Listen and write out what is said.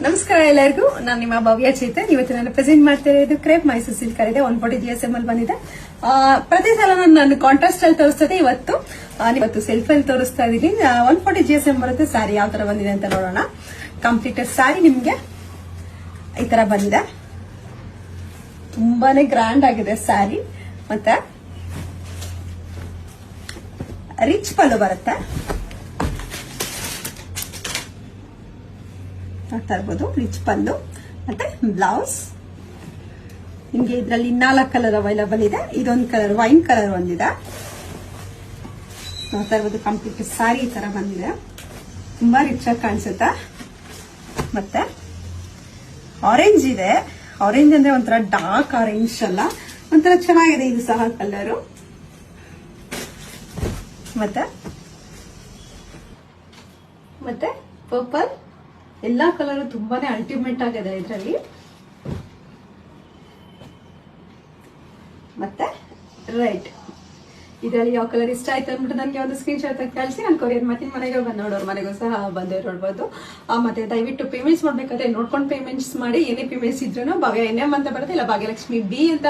ನಮಸ್ಕಾರ ಎಲ್ಲರಿಗೂ. ನಾನು ನಿಮ್ಮ ಭವ್ಯ ಚೇತನ್. ಇವತ್ತು ನಾನು ಪ್ರೆಸೆಂಟ್ ಮಾಡ್ತಾ ಇರೋದು ಕ್ರೇಪ್ ಮೈಸೂರು ಸಿಲ್ಕ್ ಇದೆ. 140 GSM ಅಲ್ಲಿ ಬಂದಿದೆ. ಪ್ರತಿ ಸಲ ನಾನು ಕಾಂಟ್ರಾಸ್ಟ್ ಅಲ್ಲಿ ತೋರಿಸ್ತದೆ. ಇವತ್ತು ಸೆಲ್ಫ್ ಅಲ್ಲಿ ತೋರಿಸ್ತಾ ಇದೀನಿ. 140 GSM ಬರುತ್ತೆ. ಸ್ಯಾರಿ ಯಾವ ತರ ಬಂದಿದೆ ಅಂತ ನೋಡೋಣ. ಕಂಪ್ಲೀಟ್ ಸ್ಯಾರಿ ನಿಮ್ಗೆ ಈ ತರ ಬಂದಿದೆ. ತುಂಬಾನೇ ಗ್ರ್ಯಾಂಡ್ ಆಗಿದೆ ಸ್ಯಾರಿ. ಮತ್ತೆ ರಿಚ್ ಪಲ್ಲು ಬರುತ್ತೆ. ನೋಡ್ತಾ ಇರ್ಬೋದು, ರಿಚ್ ಪಲ್ಲು ಮತ್ತೆ ಬ್ಲೌಸ್. ನಿಮ್ಗೆ ಇದರಲ್ಲಿ 4 ಕಲರ್ ಅವೈಲಬಲ್ ಇದೆ. ಇದೊಂದು ಕಲರ್ ವೈನ್ ಕಲರ್ ಒಂದಿದೆ. ನೋಡ್ತಾ ಇರ್ಬೋದು, ಕಂಪ್ಲೀಟ್ ಸ್ಯಾರಿ ಈ ತರ ಬಂದಿದೆ. ತುಂಬಾ ರಿಚ್ ಆಗಿ ಕಾಣಿಸುತ್ತೆ. ಮತ್ತೆ ಆರೆಂಜ್ ಇದೆ. ಆರೆಂಜ್ ಅಂದ್ರೆ ಒಂಥರ ಡಾರ್ಕ್ ಆರೆಂಜ್ ಅಲ್ಲ, ಒಂಥರ ಚೆನ್ನಾಗಿದೆ ಇದು ಸಹ ಕಲರು. ಮತ್ತೆ ಪರ್ಪಲ್. ಎಲ್ಲಾ ಕಲರ್ ತುಂಬಾನೇ ಅಲ್ಟಿಮೇಟ್ ಆಗಿದೆ ಇದರಲ್ಲಿ. ಮತ್ತೆ ರೆಡ್. ಇದರಲ್ಲಿ ಯಾವ ಕಲರ್ ಇಷ್ಟ ಆಯ್ತು ಅಂದ್ಬಿಟ್ಟು ನನಗೆ ಒಂದು ಸ್ಕ್ರೀನ್ ಶಾಟ್ ಕಳಿಸಿ ನಾನು ಕೊರಿಯರ್ ಮಾಡ್ತೀನಿ. ಮನೆಗೆ ಬಂದು ನೋಡೋರು ಮನೆಗೂ ಸಹ ಬಂದು ನೋಡ್ಬೋದು. ಮತ್ತೆ ದಯವಿಟ್ಟು ಪೇಮೆಂಟ್ಸ್ ಮಾಡ್ಬೇಕಾದ್ರೆ ನೋಡ್ಕೊಂಡು ಪೇಮೆಂಟ್ಸ್ ಮಾಡಿ. ಏನೇ ಪೇಮೆಂಟ್ಸ್ ಇದ್ರೂ ಭವ್ಯ NM ಅಂತ ಬರುತ್ತೆ, ಇಲ್ಲ ಭಾಗ್ಯಲಕ್ಷ್ಮಿ B ಅಂತ